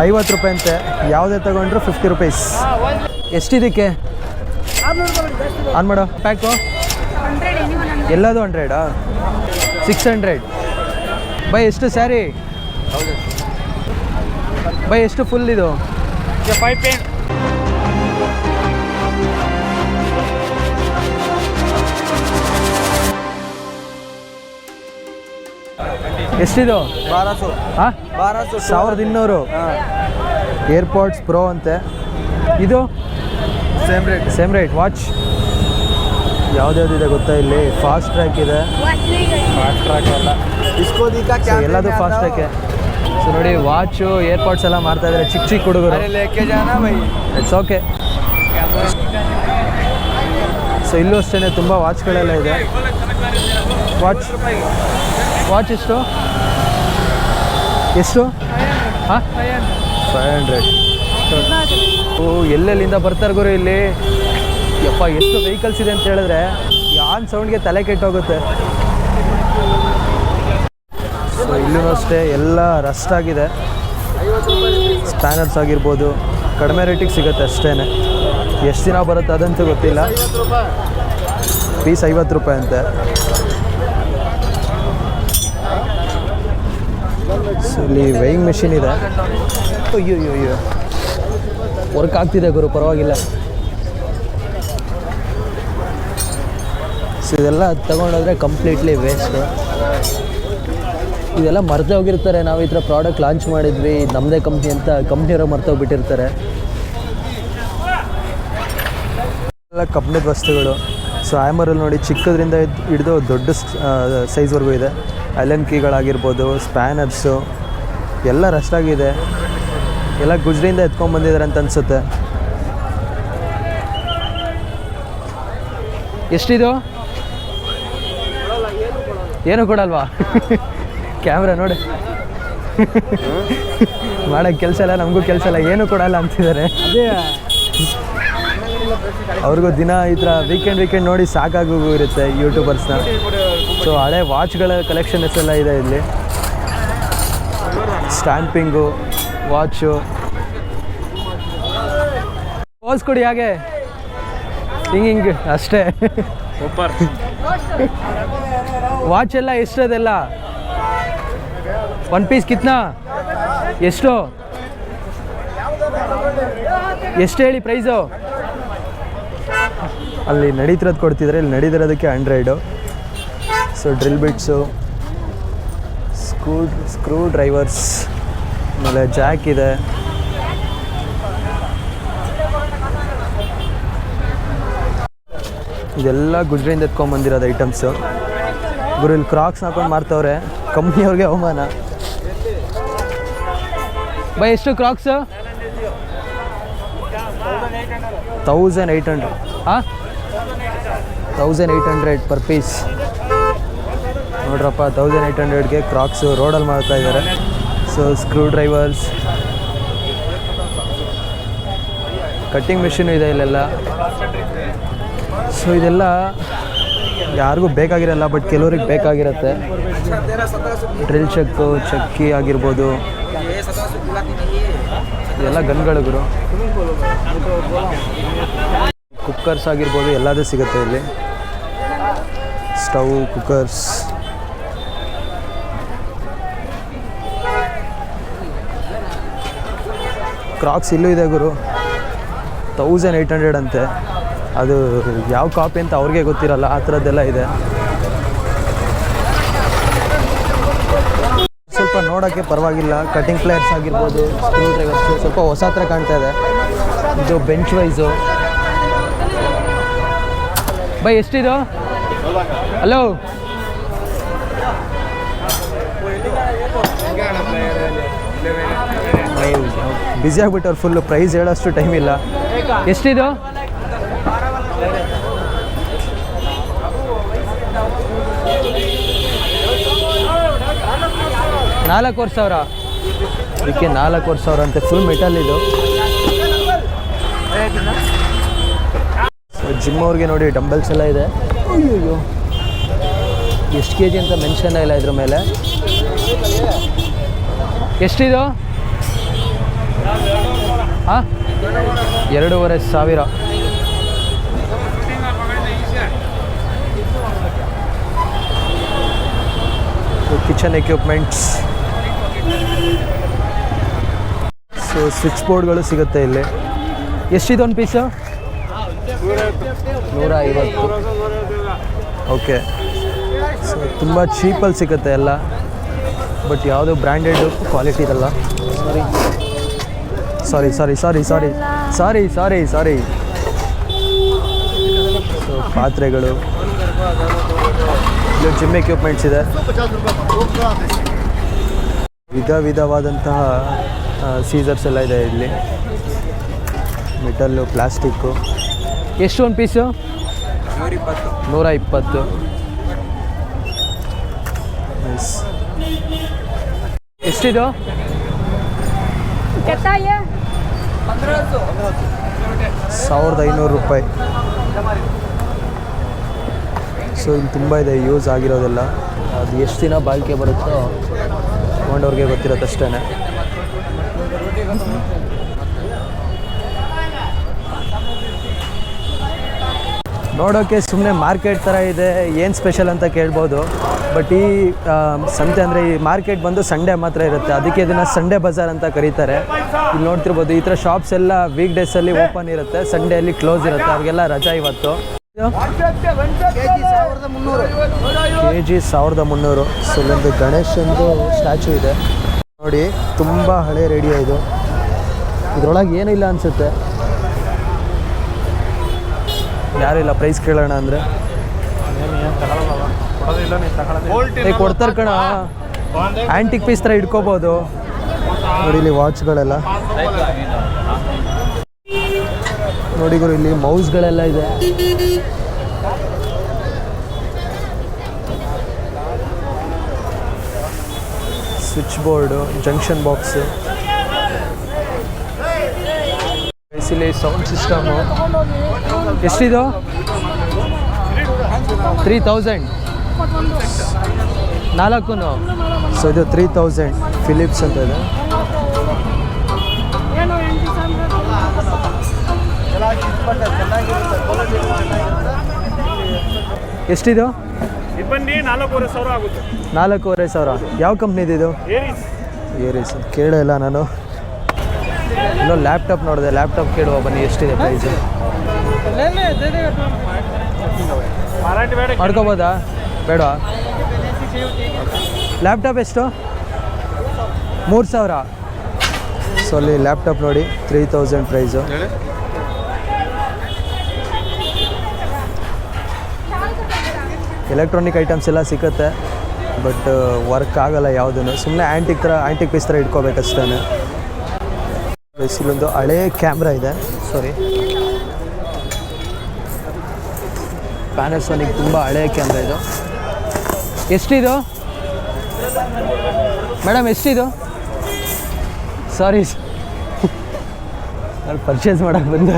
50 ರೂಪಾಯಿ ಅಂತೆ. ಯಾವುದೇ ತೊಗೊಂಡ್ರು 50 ರುಪೀಸ್. ಎಷ್ಟಿದಕ್ಕೆ ಆನ್ ಮಾಡೋ ಪ್ಯಾಕು? ಎಲ್ಲದು 100 600. ಬೈ ಎಷ್ಟು ಸ್ಯಾರಿ? ಬೈ ಎಷ್ಟು ಫುಲ್ ಇದು? 5 ಪೇನ್. ಎಷ್ಟಿದು? 1200. ಹಾಂ 1200. 1200. ಏರ್ಪೋರ್ಟ್ಸ್ ಪ್ರೋ ಅಂತೆ. ಇದು ಸೇಮ್ ರೇಟ್. ವಾಚ್ ಯಾವ್ದ್ಯಾವ್ದಿದೆ ಗೊತ್ತಾ ಇಲ್ಲಿ? ಫಾಸ್ಟ್ ಟ್ರ್ಯಾಕ್ ಇದೆ. ಫಾಸ್ಟ್ ಟ್ರ್ಯಾಕ್ ಎಲ್ಲ ಎಲ್ಲದು ಫಾಸ್ಟ್ ಟ್ರ್ಯಾಕೆ. ಸೊ ನೋಡಿ, ವಾಚು ಏರ್ಪೋರ್ಟ್ಸ್ ಎಲ್ಲ ಮಾಡ್ತಾ ಇದ್ದಾರೆ ಚಿಕ್ಕ ಚಿಕ್ಕ ಹುಡುಗರು. It's okay. ಸೊ ಇಲ್ಲೂ ಅಷ್ಟೇ ತುಂಬ ವಾಚ್ಗಳೆಲ್ಲ ಇದೆ. ವಾಚ್ ಎಷ್ಟು? ಹಾಂ 500. ಓ, ಎಲ್ಲೆಲ್ಲಿಂದ ಬರ್ತಾರೆ ಗುರು ಇಲ್ಲಿ. ಯಪ್ಪ, ಎಷ್ಟು ವೆಹಿಕಲ್ಸ್ ಇದೆ ಅಂತ ಹೇಳಿದ್ರೆ ಯಾನ್ ಸೌಂಡ್ಗೆ ತಲೆ ಕೆಟ್ಟೋಗುತ್ತೆ. ಸೊ ಇಲ್ಲೂ ಅಷ್ಟೇ ಎಲ್ಲ ರಸ್ಟ್ ಆಗಿದೆ. ಸ್ಪ್ಯಾನರ್ಸ್ ಆಗಿರ್ಬೋದು ಕಡಿಮೆ ರೇಟಿಗೆ ಸಿಗುತ್ತೆ ಅಷ್ಟೇ. ಎಷ್ಟು ದಿನ ಬರುತ್ತೆ ಅದಂತೂ ಗೊತ್ತಿಲ್ಲ. ಪೀಸ್ 50 ರೂಪಾಯಿ ಅಂತೆ. ಸೊ ಇಲ್ಲಿ ವೇಯಿಂಗ್ ಮೆಷಿನ್ ಇದೆ. ಅಯ್ಯೋ ವರ್ಕ್ ಆಗ್ತಿದೆ ಗುರು, ಪರವಾಗಿಲ್ಲ. ಸೊ ಇದೆಲ್ಲ ತಗೊಂಡೋದ್ರೆ ಕಂಪ್ಲೀಟ್ಲಿ ವೇಸ್ಟ್. ಇದೆಲ್ಲ ಮರೆತೇ ಹೋಗಿರ್ತಾರೆ. ನಾವು ಈ ಥರ ಪ್ರಾಡಕ್ಟ್ ಲಾಂಚ್ ಮಾಡಿದ್ವಿ, ನಮ್ಮದೇ ಕಂಪ್ನಿ ಅಂತ ಕಂಪ್ನಿಯವರು ಮರ್ತೋಗ್ಬಿಟ್ಟಿರ್ತಾರೆ. ಎಲ್ಲ ಕಂಪ್ನಿದ ವಸ್ತುಗಳು. ಸೊ ಆ್ಯಮರಲ್ಲಿ ನೋಡಿ, ಚಿಕ್ಕದ್ರಿಂದ ಹಿಡಿದು ದೊಡ್ಡ ಸೈಜ್ವರೆಗೂ ಇದೆ. ಅಲೆನ್ ಕೀಗಳಾಗಿರ್ಬೋದು, ಸ್ಪ್ಯಾನರ್ಸು ಎಲ್ಲ ರಷ್ಟಾಗಿದೆ. ಎಲ್ಲ ಗುಜ್ರಿಯಿಂದ ಎತ್ಕೊಂಡ್ಬಂದಿದ್ದಾರೆ ಅಂತ ಅನಿಸುತ್ತೆ. ಎಷ್ಟಿದು? ಏನು ಕೊಡಲ್ವಾ? ಕ್ಯಾಮ್ರಾ ನೋಡಿ, ಮಾಡೋಕ್ಕೆ ಕೆಲಸ ಇಲ್ಲ, ನಮಗೂ ಕೆಲಸ ಇಲ್ಲ, ಏನೂ ಕೊಡಲ್ಲ ಅಂತಿದ್ದಾರೆ. ಅವ್ರಿಗೂ ದಿನ ಈ ಥರ ವೀಕೆಂಡ್ ನೋಡಿ ಸಾಕಾಗೋಗಿರುತ್ತೆ ಯೂಟ್ಯೂಬರ್ಸ್ನ. ಸೊ ಹಳೆ ವಾಚ್ಗಳ ಕಲೆಕ್ಷನ್ಸ್ ಎಲ್ಲ ಇದೆ ಇಲ್ಲಿ. ಸ್ಟ್ಯಾಂಪಿಂಗು, ವಾಚು. ಪೋಸ್ ಕೊಡಿ ಹಾಗೆ, ಹಿಂಗೆ ಅಷ್ಟೇ. ಸೂಪರ್. ವಾಚ್ ಎಲ್ಲ ಎಷ್ಟದೆಲ್ಲ? 1 ಪೀಸ್ ಕಿತ್ನಾ? ಎಷ್ಟು ಹೇಳಿ ಪ್ರೈಸು? ಅಲ್ಲಿ ನಡೀತಿರೋದು ಕೊಡ್ತಿದ್ರೆ, ಇಲ್ಲಿ ನಡೀತಿರೋದಕ್ಕೆ 100. So drill bits, screw drivers, ಆಮೇಲೆ ಜಾಕ್ ಇದೆ. ಇದೆಲ್ಲ ಗುಜ್ರಿಯಿಂದ ಎತ್ಕೊಂಡ್ಬಂದಿರೋದು ಐಟಮ್ಸು. ಗುರು ಇಲ್ಲಿ ಕ್ರಾಕ್ಸ್ ಹಾಕೊಂಡು ಮಾರ್ತವ್ರೆ, ಕಂಪ್ನಿಯವ್ರಿಗೆ ಅವಮಾನ. ಬೈ ಎಷ್ಟು ಕ್ರಾಕ್ಸು? 1800. ಹಾಂ 1800 ಪರ್ ಪೀಸ್. ನೋಡ್ರಪ್ಪ, 1800ಗೆ ಕ್ರಾಕ್ಸು ರೋಡಲ್ಲಿ ಮಾಡ್ತಾ ಇದ್ದಾರೆ. So screw drivers, cutting machine ಇದೆ ಇಲ್ಲೆಲ್ಲ. ಸೊ ಇದೆಲ್ಲ ಯಾರಿಗೂ ಬೇಕಾಗಿರಲ್ಲ, ಬಟ್ ಕೆಲವ್ರಿಗೆ ಬೇಕಾಗಿರುತ್ತೆ. ಡ್ರಿಲ್ ಚಕ್ಕಿ ಆಗಿರ್ಬೋದು, ಎಲ್ಲ ಗನ್ಗಳು ಗುರು. ಕುಕ್ಕರ್ಸ್ ಆಗಿರ್ಬೋದು, ಎಲ್ಲದೂ ಸಿಗುತ್ತೆ ಇಲ್ಲಿ. Stove, cookers. ಕ್ರಾಕ್ಸ್ ಇಲ್ಲೂ ಇದೆ ಗುರು, 1800 ಅಂತೆ. ಅದು ಯಾವ ಕಾಪಿ ಅಂತ ಅವ್ರಿಗೆ ಗೊತ್ತಿರಲ್ಲ, ಆ ಥರದ್ದೆಲ್ಲ ಇದೆ. ಸ್ವಲ್ಪ ನೋಡೋಕ್ಕೆ ಪರವಾಗಿಲ್ಲ. ಕಟಿಂಗ್ ಪ್ಲೇಯರ್ಸ್ ಆಗಿರ್ಬೋದು, ಸ್ಕ್ರೂ ಡ್ರೈವರ್ಸು ಸ್ವಲ್ಪ ಹೊಸ ಥರ ಕಾಣ್ತಾ ಇದೆ. ಇದು ಬೆಂಚ್ ವೈಸು. ಬೈ ಎಷ್ಟಿದು? ಹಲೋ, ಬ್ಯುಸಿ ಆಗ್ಬಿಟ್ಟವ್ರು ಫುಲ್ಲು. ಪ್ರೈಸ್ ಹೇಳೋಷ್ಟು ಟೈಮ್ ಇಲ್ಲ. ಎಷ್ಟಿದು? 4,000. ಇದಕ್ಕೆ 4,000 ಅಂತೆ. ಫುಲ್ ಮೆಟಲ್ ಇದು. ಜಿಮ್ ಅವ್ರಿಗೆ ನೋಡಿ ಡಂಬಲ್ಸ್ ಎಲ್ಲ ಇದೆ. ಅಯ್ಯೋ, ಎಷ್ಟು ಕೆ ಜಿ ಅಂತ ಮೆನ್ಷನ್ ಇಲ್ಲ ಇದ್ರ ಮೇಲೆ. ಎಷ್ಟಿದು? ಹಾಂ 2,500. Kitchen equipments. ಸೊ ಸ್ವಿಚ್ ಬೋರ್ಡ್ಗಳು ಸಿಗುತ್ತೆ ಇಲ್ಲಿ. ಎಷ್ಟಿದೊಂದು ಪೀಸು? 150. ಓಕೆ. ಸೊ ತುಂಬ ಚೀಪಲ್ಲಿ ಸಿಗುತ್ತೆ ಎಲ್ಲ, ಬಟ್ ಯಾವುದು ಬ್ರ್ಯಾಂಡೆಡ್ ಕ್ವಾಲಿಟಿ ಇರಲ್ಲ. ಸಾರಿ ಸಾರಿ ಸಾರಿ ಸಾರಿ ಸಾರಿ ಸಾರಿ ಸಾರಿ ಸೊ ಪಾತ್ರೆಗಳು, ಇಲ್ಲಿ ಜಿಮ್ ಎಕ್ವಿಪ್ಮೆಂಟ್ಸ್ ಇದೆ. ವಿಧವಾದಂತಹ ಸೀಸರ್ಸ್ ಎಲ್ಲ ಇದೆ ಇಲ್ಲಿ. Metal, plastic. ಎಷ್ಟು ಒಂದು ಪೀಸು? 120. ನೈಸ್. ಎಷ್ಟಿದು? 1,500 ರೂಪಾಯಿ. ಸೊ ಇಲ್ಲಿ ತುಂಬ ಇದೆ ಯೂಸ್ ಆಗಿರೋದೆಲ್ಲ. ಅದು ಎಷ್ಟು ದಿನ ಬಾಳಿಕೆ ಬರುತ್ತೋ ತೊಗೊಂಡವ್ರಿಗೆ ಗೊತ್ತಿರುತ್ತೆ ಅಷ್ಟೇ. ನೋಡೋಕ್ಕೆ ಸುಮ್ಮನೆ ಮಾರ್ಕೆಟ್ ಥರ ಇದೆ, ಏನು ಸ್ಪೆಷಲ್ ಅಂತ ಕೇಳ್ಬೋದು. ಬಟ್ ಈ ಸಂತೆ ಅಂದರೆ ಈ ಮಾರ್ಕೆಟ್ ಬಂದು ಸಂಡೇ ಮಾತ್ರ ಇರುತ್ತೆ, ಅದಕ್ಕೆ ಇದನ್ನು ಸಂಡೇ ಬಜಾರ್ ಅಂತ ಕರೀತಾರೆ. ಇಲ್ಲಿ ನೋಡ್ತಿರ್ಬೋದು ಈ ಥರ ಶಾಪ್ಸ್ ಎಲ್ಲ ವೀಕ್ ಡೇಸಲ್ಲಿ ಓಪನ್ ಇರುತ್ತೆ, ಸಂಡೇಲಿ ಕ್ಲೋಸ್ ಇರುತ್ತೆ, ಅವ್ರಿಗೆಲ್ಲ ರಜಾ ಇವತ್ತು. kg 1,300. ಸೊ ಇಲ್ಲೊಂದು ಗಣೇಶಂದು ಸ್ಟ್ಯಾಚು ಇದೆ ನೋಡಿ, ತುಂಬ ಹಳೆ ರೇಡಿಯೋ ಇದು. ಇದರೊಳಗೆ ಏನಿಲ್ಲ ಅನಿಸುತ್ತೆ, ಯಾರಿಲ್ಲ ಪ್ರೈಸ್ ಕೇಳೋಣ ಅಂದರೆ ಕೊಡ್ತಾರೆ ಕಣ. ಆ್ಯಂಟಿಕ್ ಪೀಸ್ ಥರ ಇಟ್ಕೋಬೋದು ನೋಡಿ. ಇಲ್ಲಿ ವಾಚ್ಗಳೆಲ್ಲ ನೋಡಿ ಗುರು, ಇಲ್ಲಿ ಮೌಸ್ಗಳೆಲ್ಲ ಇದೆ. ಸ್ವಿಚ್ ಬೋರ್ಡು, ಜಂಕ್ಷನ್ ಬಾಕ್ಸು, ಇಲ್ಲಿ ಸೌಂಡ್ ಸಿಸ್ಟಮು. ಎಷ್ಟಿದು? 3,000 4. ಸೊ ಇದು 3,000 ಫಿಲಿಪ್ಸ್ ಅಂತ ಇದೆ. ಎಷ್ಟಿದು? 4,500 ಆಗುತ್ತೆ. 4,500. ಯಾವ ಕಂಪ್ನಿದು ಇದು? ಏರಿಸ್. ಕೇಳೇ ಇಲ್ಲ ನಾನು. ಇನ್ನೂ ಲ್ಯಾಪ್ಟಾಪ್ ನೋಡಿದೆ, ಲ್ಯಾಪ್ಟಾಪ್ ಕೇಳುವ ಬನ್ನಿ ಎಷ್ಟಿದೆ ಪ್ರೈಸು. ಮಾಡ್ಕೋಬೋದಾ? ಬೇಡ. ಲ್ಯಾಪ್ಟಾಪ್ ಎಷ್ಟು? 3,000. ಸೊ ಅಲ್ಲಿ ಲ್ಯಾಪ್ಟಾಪ್ ನೋಡಿ 3,000 ಪ್ರೈಸು. ಎಲೆಕ್ಟ್ರಾನಿಕ್ ಐಟಮ್ಸ್ ಎಲ್ಲ ಸಿಗುತ್ತೆ, ಬಟ್ ವರ್ಕ್ ಆಗಲ್ಲ ಯಾವುದೂ. ಸುಮ್ಮನೆ ಆ್ಯಂಟಿಕ್ ಪೀಸ್ ಥರ ಇಟ್ಕೋಬೇಕಷ್ಟೇ. ಇಲ್ಲೊಂದು ಹಳೇ ಕ್ಯಾಮ್ರಾ ಇದೆ, ಸಾರಿ ಪ್ಯಾನಾಸೋನಿಕ್, ತುಂಬ ಹಳೇ ಕ್ಯಾಮ್ರಾ ಇದು. ಎಷ್ಟಿದು ಮೇಡಮ್? ಎಷ್ಟಿದು? ಸಾರಿ ನಾನು ಪರ್ಚೇಸ್ ಮಾಡೋಕ್ಕೆ ಬಂದೆ.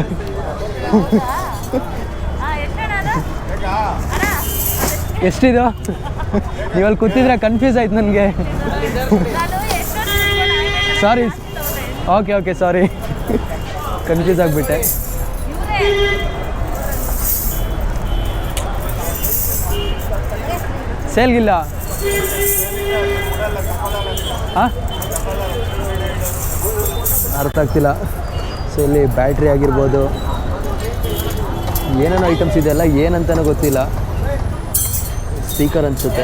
ಎಷ್ಟಿದು? ನೀವಲ್ಲಿ ಕೂತಿದ್ರೆ ಕನ್ಫ್ಯೂಸ್ ಆಯ್ತು ನನಗೆ. ಸಾರಿ. ಓಕೆ ಸಾರಿ, ಕನ್ಫ್ಯೂಸ್ ಆಗಿಬಿಟ್ಟೆ. ಸೇಲ್ಗಿಲ್ಲ? ಹಾಂ, ಅರ್ಥ ಆಗ್ತಿಲ್ಲ. ಸೊ ಇಲ್ಲಿ ಬ್ಯಾಟ್ರಿ ಆಗಿರ್ಬೋದು, ಏನೇನೋ ಐಟಮ್ಸ್ ಇದೆಲ್ಲ ಏನಂತನೂ ಗೊತ್ತಿಲ್ಲ. ಸ್ಪೀಕರ್ ಅನಿಸುತ್ತೆ.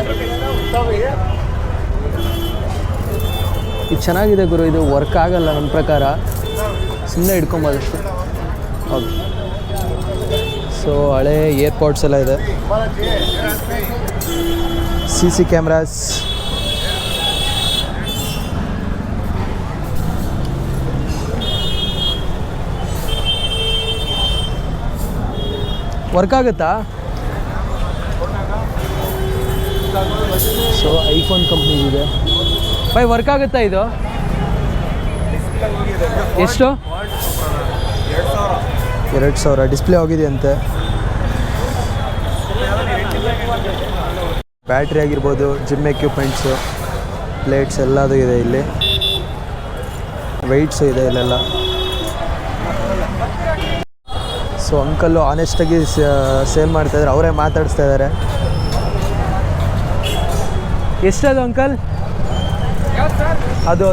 ಇದು ಚೆನ್ನಾಗಿದೆ ಗುರು, ಇದು ವರ್ಕ್ ಆಗಲ್ಲ ನನ್ನ ಪ್ರಕಾರ, ಸುಮ್ಮನೆ ಇಟ್ಕೊಬೋದಷ್ಟೇ. ಓಕೆ. ಸೊ ಹಳೆ ಏರ್ಪಾಡ್ಸ್ ಎಲ್ಲ ಇದೆ. CC ಕ್ಯಾಮ್ರಾಸ್, ವರ್ಕ್ ಆಗುತ್ತಾ? ಸೊ ಐಫೋನ್ ಕಂಪ್ನಿ ಇದೆ ಬೈ, ವರ್ಕ್ ಆಗುತ್ತಾ ಇದು? ಎಷ್ಟು? 2,000. ಡಿಸ್ಪ್ಲೇ ಹೋಗಿದೆಯಂತೆ. ಬ್ಯಾಟ್ರಿ ಆಗಿರ್ಬೋದು, ಜಿಮ್ ಎಕ್ವಿಪ್ಮೆಂಟ್ಸು, ಪ್ಲೇಟ್ಸ್ ಎಲ್ಲದೂ ಇದೆ ಇಲ್ಲಿ. ವೆಯ್ಟ್ಸು ಇದೆ ಇಲ್ಲೆಲ್ಲ. ಸೊ ಅಂಕಲ್ಲು ಆನೆಸ್ಟಾಗಿ ಸೇಲ್ ಮಾಡ್ತಾಯಿದ್ದಾರೆ, ಅವರೇ ಮಾತಾಡಿಸ್ತಾ ಇದ್ದಾರೆ. ಎಷ್ಟದು ಅಂಕಲ್? ಅದು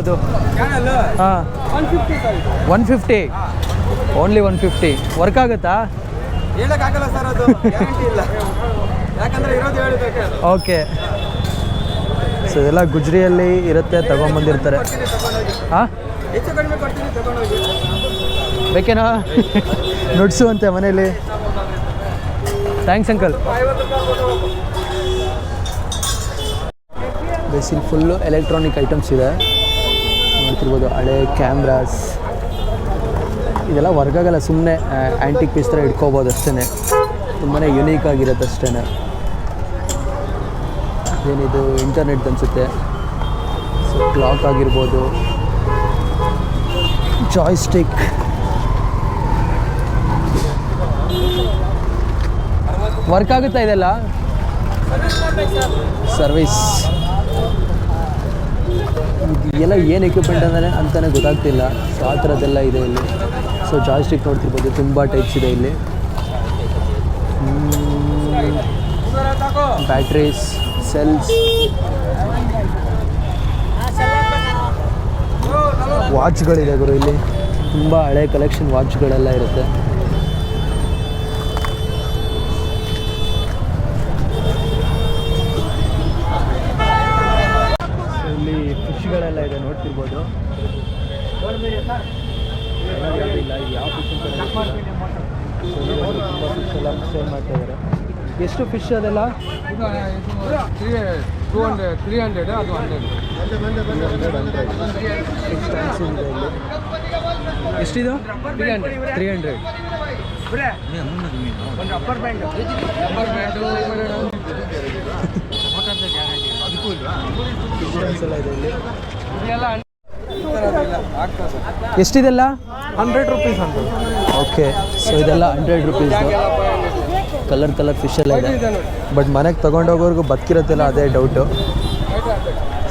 ಹಾಂ 150. ಓನ್ಲಿ 150. ವರ್ಕ್ ಆಗುತ್ತಾ? ಹೇಳಕ್ಕಾಗಲ್ಲ ಸರ್, ಅದು ಗ್ಯಾರಂಟಿ ಇಲ್ಲ, ಯಾಕಂದ್ರೆ ಇರೋದು ಹೇಳಬೇಕು. ಓಕೆ. ಸೊ ಇದೆಲ್ಲ ಗುಜ್ರಿಯಲ್ಲಿ ಇರುತ್ತೆ, ತಗೊಂಬಂದಿರ್ತಾರೆ. ಹಾಂ, ಹೆಚ್ಚು ಕಡಿಮೆ ಕೊಡ್ತೀನಿ, ತಗೊಂಡೋಗಿ. ಬೇಕೇನಾ? ನುಡ್ಸುವಂತೆ ಮನೇಲಿ. Thanks uncle. Basil full electronic items ಇದೆ, ನೋಡ್ತಿರ್ಬೋದು. ಹಳೆ ಕ್ಯಾಮ್ರಾಸ್ ಇದೆಲ್ಲ ವರ್ಗಾಗಲ್ಲ, ಸುಮ್ಮನೆ ಆ್ಯಂಟಿಕ್ ಪೀಸ್ ಥರ ಇಟ್ಕೋಬೋದು ಅಷ್ಟೇ. ತುಂಬಾ ಯುನೀಕ್ ಆಗಿರುತ್ತೆ ಅಷ್ಟೇ. ಏನಿದು ಇಂಟರ್ನೆಟ್ ಅನಿಸುತ್ತೆ. ಸೊ ಕ್ಲಾಕ್ ಆಗಿರ್ಬೋದು, ಜಾಯ್ಸ್ಟಿಕ್, ವರ್ಕ್ ಆಗುತ್ತಾ ಇದೆಲ್ಲ? ಸರ್ವಿಸ್. ಎಲ್ಲ ಏನು ಎಕ್ವಿಪ್ಮೆಂಟ್ ಅಂತಲೇ ಗೊತ್ತಾಗ್ತಿಲ್ಲ. ಸೊ ಆ ಥರದ್ದೆಲ್ಲ ಇದೆ ಇಲ್ಲಿ. ಸೊ ಜಾಯ್ಸ್ಟಿಕ್ ನೋಡ್ತಿರ್ಬೋದು, ತುಂಬ ಟೈಪ್ಸ್ ಇದೆ ಇಲ್ಲಿ. ಬ್ಯಾಟ್ರೀಸ್, ಸೆಲ್ಸ್, ವಾಚ್ಗಳಿದೆ ಗುರು ಇಲ್ಲಿ. ತುಂಬ ಹಳೆ ಕಲೆಕ್ಷನ್ ವಾಚ್ಗಳೆಲ್ಲ ಇರುತ್ತೆ. ಇಲ್ಲಿ ಫಿಶ್ಗಳೆಲ್ಲ ಇದೆ, ನೋಡ್ತಿರ್ಬೋದು. ಇಲ್ಲ, ಯಾವ ಫಿಶ್ ಅಂತ ತುಂಬ ಫಿಶ್ ಎಲ್ಲ ಸೇಲ್ ಮಾಡ್ತಾ ಇದ್ದಾರೆ. ಎಷ್ಟು ಫಿಶ್ ಅದೆಲ್ಲ? 200, 300, ಅದು 100. ಎಷ್ಟಿದು? 300. ಒಂದು ರಬ್ಬರ್ ಬ್ಯಾಂಡ್ ಎಲ್ಲ ಇದೆ ಇಲ್ಲಿ. ಇದೆಲ್ಲ ಎಷ್ಟಿದೆಲ್ಲ? 100 rupees ಅಂತ. ಓಕೆ. ಸೊ ಇದೆಲ್ಲ 100 rupees. ಕಲರ್ ಫಿಶ್ ಎಲ್ಲ ಇದೆ. ಬಟ್ ಮನೆಗೆ ತೊಗೊಂಡೋಗೋರ್ಗು ಬದುಕಿರುತ್ತಿಲ್ಲ, ಅದೇ ಡೌಟು.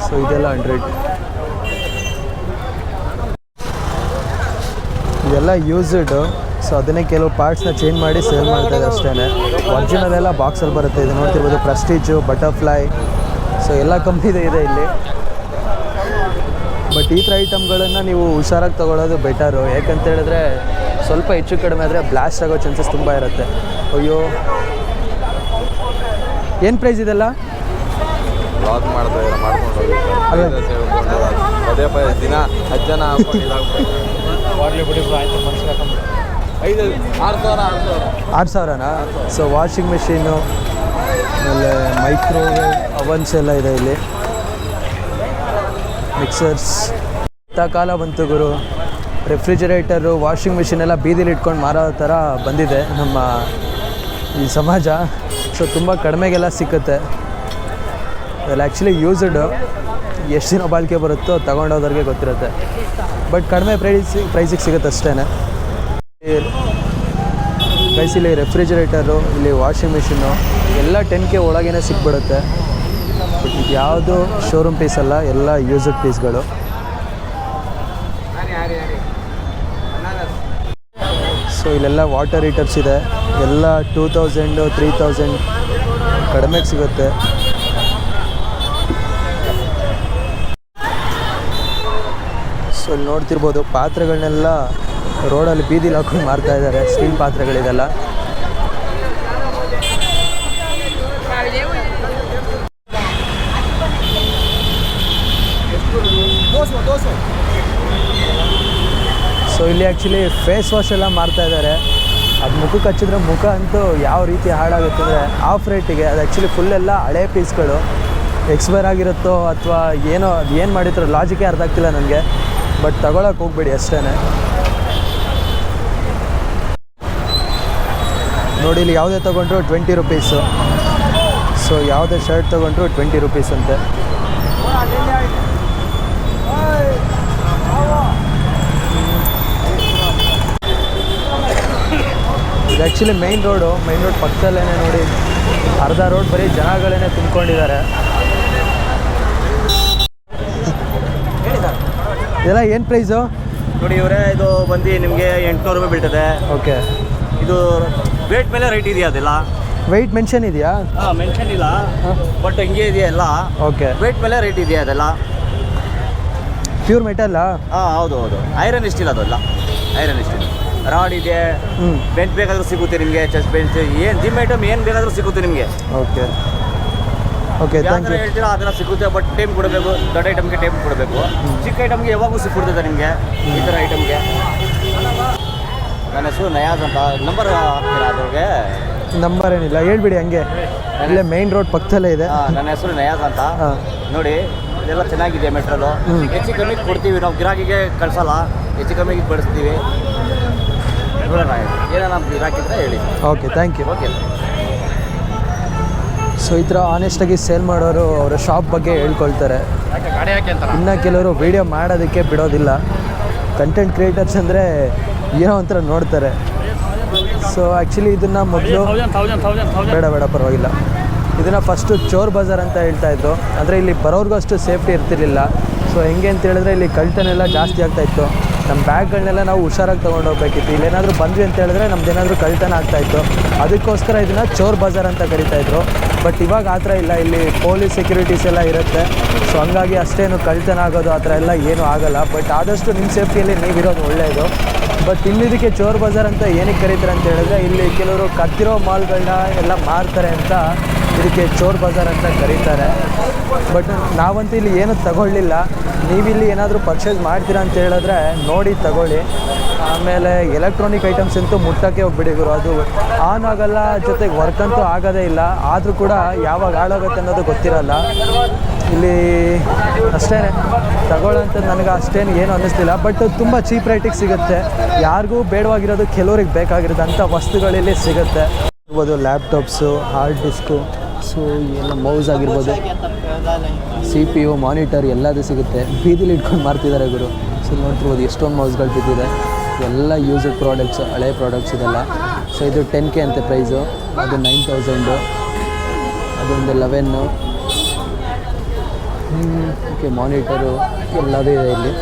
ಸೊ ಇದೆಲ್ಲ 100. ಇದೆಲ್ಲ ಯೂಸ್ಡ್. ಸೊ ಅದನ್ನೇ ಕೆಲವು ಪಾರ್ಟ್ಸ್ನ ಚೇಂಜ್ ಮಾಡಿ ಸೇಲ್ ಮಾಡ್ತಾಯಿದೆ ಅಷ್ಟೇ. ಒರಿಜಿನಲ್ ಎಲ್ಲ ಬಾಕ್ಸಲ್ಲಿ ಬರುತ್ತೆ. ಇದು ನೋಡ್ತಿರ್ಬೋದು, ಪ್ರೆಸ್ಟೀಜು, ಬಟರ್ಫ್ಲೈ. ಸೊ ಎಲ್ಲ ಕಂಪ್ನಿದು ಇದೆ ಇಲ್ಲಿ. ಬಟ್ ಈ ಥರ ಐಟಮ್ಗಳನ್ನು ನೀವು ಹುಷಾರಾಗಿ ತೊಗೊಳ್ಳೋದು ಬೆಟರು. ಯಾಕಂತ ಹೇಳಿದ್ರೆ ಸ್ವಲ್ಪ ಹೆಚ್ಚು ಕಡಿಮೆ ಆದರೆ ಬ್ಲಾಸ್ಟ್ ಆಗೋ ಚಾನ್ಸಸ್ ತುಂಬ ಇರುತ್ತೆ. ಅಯ್ಯೋ, ಏನು ಪ್ರೈಸ್ ಇದೆಲ್ಲ? ಬ್ಲಾಗ್ ಮಾಡ್ಕೊಂಡು ಅದೇ ದಿನ 10 ಜನ 6,000ನಾ? ಸೊ ವಾಷಿಂಗ್ ಮೆಷೀನು, ಆಮೇಲೆ ಮೈಕ್ರೋವೇವ್ ಅವನ್ಸ್ ಎಲ್ಲ ಇದೆ ಇಲ್ಲಿ. ಮಿಕ್ಸರ್ಸ್. ಇಂಥ ಕಾಲ ಬಂತು ಗುರು, ರೆಫ್ರಿಜರೇಟರು, ವಾಷಿಂಗ್ ಮಿಷಿನ್ ಎಲ್ಲ ಬೀದಿಲಿ ಇಟ್ಕೊಂಡು ಮಾರೋ ಥರ ಬಂದಿದೆ ನಮ್ಮ ಈ ಸಮಾಜ. ಸೊ ತುಂಬ ಕಡಿಮೆಗೆಲ್ಲ ಸಿಕ್ಕುತ್ತೆ. ಅದೆಲ್ಲ ಆ್ಯಕ್ಚುಲಿ ಯೂಸ್ಡ್. ಎಷ್ಟು ದಿನ ಬಾಳಿಕೆ ಬರುತ್ತೋ ತಗೊಂಡೋದವ್ರಿಗೆ ಗೊತ್ತಿರುತ್ತೆ. ಬಟ್ ಕಡಿಮೆ ಪ್ರೈಸಿಗೆ ಸಿಗುತ್ತೆ ಅಷ್ಟೇ. ಗೈಸ್ ಇಲ್ಲಿ ರೆಫ್ರಿಜರೇಟರು, ಇಲ್ಲಿ ವಾಷಿಂಗ್ ಮಿಷಿನ್ನು ಎಲ್ಲ 10K ಒಳಗೇ ಸಿಕ್ಬಿಡುತ್ತೆ. ಬಟ್ ಇದು ಯಾವುದು ಶೋರೂಮ್ ಪೀಸ್ ಅಲ್ಲ, ಎಲ್ಲ ಯೂಸ್ಡ್ ಪೀಸ್ಗಳು. ಸೊ ಇಲ್ಲೆಲ್ಲ ವಾಟರ್ ಹೀಟರ್ಸ್ ಇದೆ, ಎಲ್ಲ 2000, 3000 ಕಡಿಮೆಗೆ ಸಿಗುತ್ತೆ. ಸೊ ಇಲ್ಲಿ ನೋಡ್ತಿರ್ಬೋದು, ಪಾತ್ರೆಗಳನ್ನೆಲ್ಲ ರೋಡಲ್ಲಿ ಬೀದಿಲಿ ಹಾಕೊಂಡು ಮಾರ್ತಾ ಇದ್ದಾರೆ. ಸ್ಟೀಲ್ ಪಾತ್ರೆಗಳಿದೆಲ್ಲ. ಸೊ ಇಲ್ಲಿ ಆ್ಯಕ್ಚುಲಿ ಫೇಸ್ ವಾಶ್ ಎಲ್ಲ ಮಾರ್ತಾ ಇದ್ದಾರೆ. ಅದು ಮುಖಕ್ಕೆ ಹಚ್ಚಿದ್ರೆ ಮುಖ ಅಂತೂ ಯಾವ ರೀತಿ ಹಾಳಾಗುತ್ತೆ ಅಂದರೆ ಆಫ್ ರೇಟಿಗೆ. ಅದು ಆ್ಯಕ್ಚುಲಿ ಫುಲ್ಲೆಲ್ಲ ಹಳೆ ಪೀಸ್ಗಳು, ಎಕ್ಸ್ಪೈರ್ ಆಗಿರುತ್ತೋ ಅಥವಾ ಏನೋ ಅದು ಏನು ಮಾಡಿದ್ರು ಲಾಜಿಕೇ ಅರ್ಥ ಆಗ್ತಿಲ್ಲ ನನಗೆ. ಬಟ್ ತಗೊಳಕ್ಕೆ ಹೋಗ್ಬೇಡಿ ಅಷ್ಟೇ. ನೋಡಿ ಇಲ್ಲಿ ಯಾವುದೇ ತೊಗೊಂಡ್ರು 20 rupees. ಸೊ ಯಾವುದೇ ಶರ್ಟ್ ತೊಗೊಂಡ್ರು 20 rupees ಅಂತೆ. ಇದು ಆ್ಯಕ್ಚುಲಿ ಮೈನ್ ರೋಡ್ ಪಕ್ಕದಲ್ಲೇ ನೋಡಿ, ಅರ್ಧ ರೋಡ್ ಬರೀ ಜನಗಳೇ ತುಂಬಿಕೊಂಡಿದ್ದಾರೆ. ಇದೆಲ್ಲ ಏನು ಪ್ರೈಸು? ನೋಡಿ ಇವರೇ ಇದು ಬಂದು ನಿಮಗೆ 800 ರೂಪಾಯಿ ಬೀಳ್ತದೆ. ಓಕೆ. ಇದು ವೇಟ್ ಮೇಲೆ ರೇಟ್ ಇದೆಯಾ ಅದೆಲ್ಲ? ವೆಯ್ಟ್ ಮೆನ್ಷನ್ ಇದೆಯಾ? ಹಾಂ ಮೆನ್ಷನ್ ಇಲ್ಲ, ಬಟ್ ಹಿಂಗೆ ಇದೆಯಾ ಎಲ್ಲ. ಓಕೆ. ವೇಟ್ ಮೇಲೆ ರೇಟ್ ಇದೆಯಾ ಅದೆಲ್ಲ? ಪ್ಯೂರ್ ಮೆಟಲ್ಲಾ? ಹಾಂ ಹೌದು ಹೌದು. ಐರನ್ ಸ್ಟೀಲ್ ಅದೆಲ್ಲ, ಐರನ್ ಸ್ಟೀಲ್. ರಾಡ್ ಇದೆ, ಬೆಂಚ್ ಬೇಕಾದರೂ ಸಿಗುತ್ತೆ ನಿಮಗೆ, ಚೆಸ್ಟ್ ಬೆಂಚ್, ಏನು ಜಿಮ್ ಐಟಮ್ ಏನು ಬೇಕಾದರೂ ಸಿಗುತ್ತೆ ನಿಮಗೆ. Okay okay, thank you. ಹೇಳ್ತೀರಾ ಅದೆಲ್ಲ ಸಿಗುತ್ತೆ, ಬಟ್ ಟೈಮ್ ಕೊಡಬೇಕು. ದೊಡ್ಡ ಐಟಮ್ಗೆ ಟೈಮ್ ಕೊಡಬೇಕು. ಚಿಕ್ಕ ಐಟಮ್ಗೆ ಯಾವಾಗೂ ಸಿಕ್ಬಿಡ್ತದೆ ನಿಮಗೆ ಈ ಥರ ಐಟಮ್ಗೆ. ನನ್ನ ಹೆಸರು ನಯಾಜ್ ಅಂತ. ನಂಬರ್ ಹಾಕ್ತೀರಾ ಅದ್ರಿಗೆ? ನಂಬರ್ ಏನಿಲ್ಲ, ಹೇಳ್ಬಿಡಿ ಹಂಗೆ. ಇಲ್ಲೇ ಮೈನ್ ರೋಡ್ ಪಕ್ಕದಲ್ಲೇ ಇದೆ. ನನ್ನ ಹೆಸರು ನಯಾಜ್ ಅಂತ. ಹಾಂ. ನೋಡಿ ಇದೆಲ್ಲ ಚೆನ್ನಾಗಿದೆ ಮೆಟ್ರಲು. ಹೆಚ್ಚು ಕಮ್ಮಿಗೆ ಕೊಡ್ತೀವಿ ನಾವು, ಗಿರಾಕಿಗೆ ಕಳ್ಸಲ್ಲ, ಹೆಚ್ಚು ಕಮ್ಮಿಗೆ ಬಡಿಸ್ತೀವಿ. ನೋಡೋಣ ಏನೋ ನಮ್ಮ ಗಿರಾಕಿದ್ರೆ ಹೇಳಿ. Okay, thank you. Okay. So ಈ ಥರ ಆನೆಸ್ಟಾಗಿ ಸೇಲ್ ಮಾಡೋರು ಅವರ ಶಾಪ್ ಬಗ್ಗೆ ಹೇಳ್ಕೊಳ್ತಾರೆ. ಇನ್ನು ಕೆಲವರು ವೀಡಿಯೋ ಮಾಡೋದಕ್ಕೆ ಬಿಡೋದಿಲ್ಲ. ಕಂಟೆಂಟ್ ಕ್ರಿಯೇಟರ್ಸ್ ಅಂದರೆ ಏನೋ ಒಂಥರ ನೋಡ್ತಾರೆ. ಸೊ ಆ್ಯಕ್ಚುಲಿ ಇದನ್ನು ಮೊದಲು ಬೇಡ ಪರವಾಗಿಲ್ಲ, ಇದನ್ನು ಫಸ್ಟು ಚೋರ್ ಬಜಾರ್ ಅಂತ ಹೇಳ್ತಾಯಿದ್ರು. ಅಂದರೆ ಇಲ್ಲಿ ಬರೋರ್ಗೂ ಅಷ್ಟು ಸೇಫ್ಟಿ ಇರ್ತಿರ್ಲಿಲ್ಲ. ಸೊ ಹೆಂಗೆ ಅಂತ ಹೇಳಿದ್ರೆ ಇಲ್ಲಿ ಕಳ್ತನೆಲ್ಲ ಜಾಸ್ತಿ ಆಗ್ತಾಯಿತ್ತು. ನಮ್ಮ ಬ್ಯಾಗ್ಗಳನ್ನೆಲ್ಲ ನಾವು ಹುಷಾರಾಗಿ ತೊಗೊಂಡೋಗ್ಬೇಕಿತ್ತು. ಇಲ್ಲೇನಾದರೂ ಬಂದ್ವಿ ಅಂತ ಹೇಳಿದ್ರೆ ನಮ್ದೇನಾದರೂ ಕಳ್ತನ ಆಗ್ತಾಯಿತ್ತು. ಅದಕ್ಕೋಸ್ಕರ ಇದನ್ನು ಚೋರ್ ಬಜಾರ್ ಅಂತ ಕರೀತಾಯಿದ್ರು. ಬಟ್ ಇವಾಗ ಆ ಥರ ಇಲ್ಲ, ಇಲ್ಲಿ ಪೊಲೀಸ್ ಸೆಕ್ಯೂರಿಟೀಸ್ ಎಲ್ಲ ಇರುತ್ತೆ. ಸೊ ಹಂಗಾಗಿ ಅಷ್ಟೇನು ಕಳ್ತನ ಆಗೋದು ಆ ಥರ ಎಲ್ಲ ಏನೂ ಆಗೋಲ್ಲ. ಬಟ್ ಆದಷ್ಟು ನಿಮ್ಮ ಸೇಫ್ಟಿಯಲ್ಲಿ ನೀವಿರೋದು ಒಳ್ಳೆಯದು. ಬಟ್ ಇನ್ನಿದಕ್ಕೆ ಚೋರ್ ಬಜಾರ್ ಅಂತ ಏನಕ್ಕೆ ಕರೀತಾರೆ ಅಂತ ಹೇಳಿದ್ರೆ ಇಲ್ಲಿ ಕೆಲವರು ಕತ್ತಿರೋ ಮಾಲ್ಗಳನ್ನ ಎಲ್ಲ ಮಾರ್ತಾರೆ ಅಂತ ಇದಕ್ಕೆ ಚೋರ್ ಬಜಾರ್ ಅಂತ ಕರೀತಾರೆ. ಬಟ್ ನಾವಂತೂ ಇಲ್ಲಿ ಏನೂ ತಗೊಳ್ಳಿಲ್ಲ. ನೀವಿಲ್ಲಿ ಏನಾದರೂ ಪರ್ಚೇಸ್ ಮಾಡ್ತೀರಾ ಅಂತ ಹೇಳಿದ್ರೆ ನೋಡಿ ತಗೊಳ್ಳಿ. ಆಮೇಲೆ ಎಲೆಕ್ಟ್ರಾನಿಕ್ ಐಟಮ್ಸ್ ಅಂತೂ ಮುಟ್ಟಕ್ಕೆ ಹೋಗ್ಬಿಡಿ ಗುರು, ಅದು ಆನ್ ಆಗೋಲ್ಲ, ಜೊತೆಗೆ ವರ್ಕ್ ಅಂತೂ ಆಗೋದೇ ಇಲ್ಲ. ಆದರೂ ಕೂಡ ಯಾವಾಗ ಹಾಳಾಗುತ್ತೆ ಅನ್ನೋದು ಗೊತ್ತಿರಲ್ಲ. ಇಲ್ಲಿ ಅಷ್ಟೇ ತಗೊಳ್ಳೋಂಥದ್ದು ನನಗೆ ಅಷ್ಟೇನು ಏನು ಅನ್ನಿಸ್ತಿಲ್ಲ. ಬಟ್ ತುಂಬ ಚೀಪ್ ರೇಟಿಗೆ ಸಿಗುತ್ತೆ. ಯಾರಿಗೂ ಬೇಡವಾಗಿರೋದು ಕೆಲವ್ರಿಗೆ ಬೇಕಾಗಿರೋದಂಥ ವಸ್ತುಗಳಲ್ಲಿ ಸಿಗುತ್ತೆ. ಇರ್ಬೋದು ಲ್ಯಾಪ್ಟಾಪ್ಸು, ಹಾರ್ಡ್ ಡಿಸ್ಕು, ಸೊ ಎಲ್ಲ ಮೌಸ್ ಆಗಿರ್ಬೋದು, CPU, ಮಾನಿಟರ್ ಎಲ್ಲದೂ ಸಿಗುತ್ತೆ. ಬೀದಿಲಿ ಇಟ್ಕೊಂಡು ಮಾರ್ತಿದ್ದಾರೆ ಗುರು. ಸೊ ನೋಡ್ತಿರ್ಬೋದು ಎಷ್ಟೊಂದು ಮೌಸ್ಗಳು ಬಿದ್ದಿದೆ. ಎಲ್ಲ ಯೂಸ್ಡ್ ಪ್ರಾಡಕ್ಟ್ಸು, ಹಳೆ ಪ್ರಾಡಕ್ಟ್ಸ್ ಇದೆಲ್ಲ. ಸೊ ಇದು 10K ಅಂತೆ ಪ್ರೈಸು, ಅದು 9000, ಅದೊಂದು 11. ಓಕೆ, ಮಾನಿಟರು ಎಲ್ಲದೂ ಇದೆ ಇಲ್ಲಿ.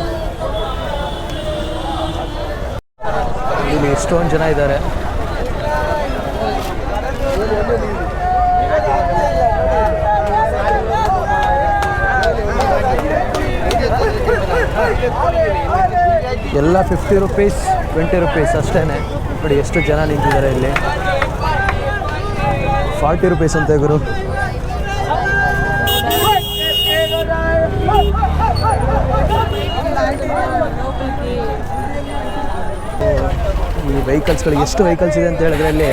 ಇಲ್ಲಿ ಎಷ್ಟೊಂದು ಜನ ಇದ್ದಾರೆ. ಎಲ್ಲ 50 ರೂಪೀಸ್, 20 ರೂಪೀಸ್ ಅಷ್ಟೇ. ನೋಡಿ ಎಷ್ಟು ಜನ ನಿಂತಿದ್ದಾರೆ ಇಲ್ಲಿ. 40 ರೂಪೀಸ್ ಅಂತೆ ಗುರು. ಈ ವೆಹಿಕಲ್ಸ್ಗಳು ಎಷ್ಟು ವೆಹಿಕಲ್ಸ್ ಇದೆ ಅಂತ ಹೇಳಿದ್ರೆ ಇಲ್ಲಿ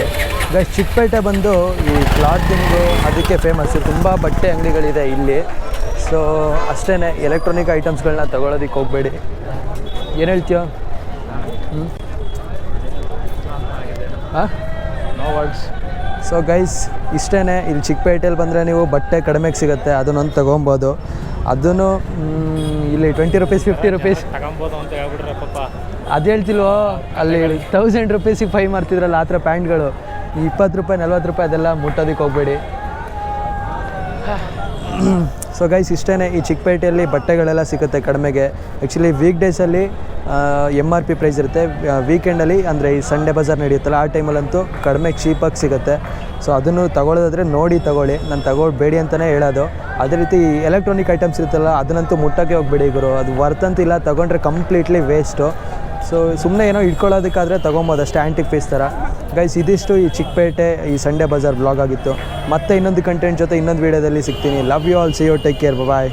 ಗೈಸ್ ಚಿಕ್ಕಪೇಟೆ ಬಂದು ಈ ಕ್ಲಾತಿಂಗು ಅದಕ್ಕೆ ಫೇಮಸ್. ತುಂಬ ಬಟ್ಟೆ ಅಂಗಡಿಗಳಿದೆ ಇಲ್ಲಿ. ಸೊ ಅಷ್ಟೇ, ಎಲೆಕ್ಟ್ರಾನಿಕ್ ಐಟಮ್ಸ್ಗಳನ್ನ ತಗೊಳ್ಳೋದಕ್ಕೆ ಹೋಗಬೇಡಿ. ಏನು ಹೇಳ್ತೀಯೋ? ಹಾಂ, ನೋ ವರ್ಡ್ಸ್. ಸೊ ಗೈಸ್ ಇಷ್ಟೇ. ಇಲ್ಲಿ ಚಿಕ್ಕಪೇಟೆಯಲ್ಲಿ ಬಂದರೆ ನೀವು ಬಟ್ಟೆ ಕಡಿಮೆಗೆ ಸಿಗುತ್ತೆ, ಅದನ್ನೊಂದು ತೊಗೊಬೋದು. ಅದನ್ನು ಇಲ್ಲಿ 20 ರೂಪೀಸ್, 50 ರೂಪೀಸ್ ತಗೊಬೋದು ಅಂತ ಹೇಳ್ಬಿಟ್ರೆ ಪಾಪ. ಅದು ಹೇಳ್ತಿಲ್ವೋ, ಅಲ್ಲಿ 1000 ರೂಪೀಸಿಗೆ ಫೈ ಮಾಡ್ತಿದ್ರಲ್ಲ ಆ ಥರ ಪ್ಯಾಂಟ್ಗಳು. 20 ರೂಪಾಯಿ, 40 ರೂಪಾಯಿ ಅದೆಲ್ಲ ಮುಟ್ಟೋದಕ್ಕೆ ಹೋಗಬೇಡಿ. ಸೊ ಗೈಸ್ ಇಷ್ಟೇ. ಈ ಚಿಕ್ಕಪೇಟೆಯಲ್ಲಿ ಬಟ್ಟೆಗಳೆಲ್ಲ ಸಿಗುತ್ತೆ ಕಡಿಮೆಗೆ. ಆ್ಯಕ್ಚುಲಿ ವೀಕ್ ಡೇಸಲ್ಲಿ MRP ಪ್ರೈಸ್ ಇರುತ್ತೆ. ವೀಕೆಂಡಲ್ಲಿ ಅಂದರೆ ಈ ಸಂಡೇ ಬಜಾರ್ ನಡೆಯುತ್ತಲ್ಲ ಆ ಟೈಮಲ್ಲಂತೂ ಕಡಿಮೆ ಚೀಪಾಗಿ ಸಿಗುತ್ತೆ. ಸೊ ಅದನ್ನು ತಗೊಳ್ಳೋದಾದರೆ ನೋಡಿ ತಗೊಳ್ಳಿ, ನಾನು ತಗೊಳ್ಬೇಡಿ ಅಂತಲೇ ಹೇಳೋದು. ಅದೇ ರೀತಿ ಎಲೆಕ್ಟ್ರಾನಿಕ್ ಐಟಮ್ಸ್ ಇರುತ್ತಲ್ಲ ಅದನ್ನಂತೂ ಮುಟ್ಟಕ್ಕೆ ಹೋಗ್ಬೇಡಿ ಗುರು, ಅದು ವರ್ತಂತಿಲ್ಲ. ತೊಗೊಂಡ್ರೆ ಕಂಪ್ಲೀಟ್ಲಿ ವೇಸ್ಟು. ಸೊ ಸುಮ್ಮನೆ ಏನೋ ಇಟ್ಕೊಳ್ಳೋದಕ್ಕಾದರೆ ತೊಗೊಬೋದು ಅಷ್ಟೇ, ಆ್ಯಂಟಿಕ್ ಪೀಸ್ ಥರ. ಗೈಸ್ ಇದಿಷ್ಟು ಈ ಚಿಕ್ಕಪೇಟೆ ಈ ಸಂಡೇ ಬಜಾರ್ ಬ್ಲಾಗ್ ಆಗಿತ್ತು. ಮತ್ತೆ ಇನ್ನೊಂದು ಕಂಟೆಂಟ್ ಜೊತೆ ಇನ್ನೊಂದು ವೀಡಿಯೋದಲ್ಲಿ ಸಿಗ್ತೀನಿ. Love you all, see you, take care, bye.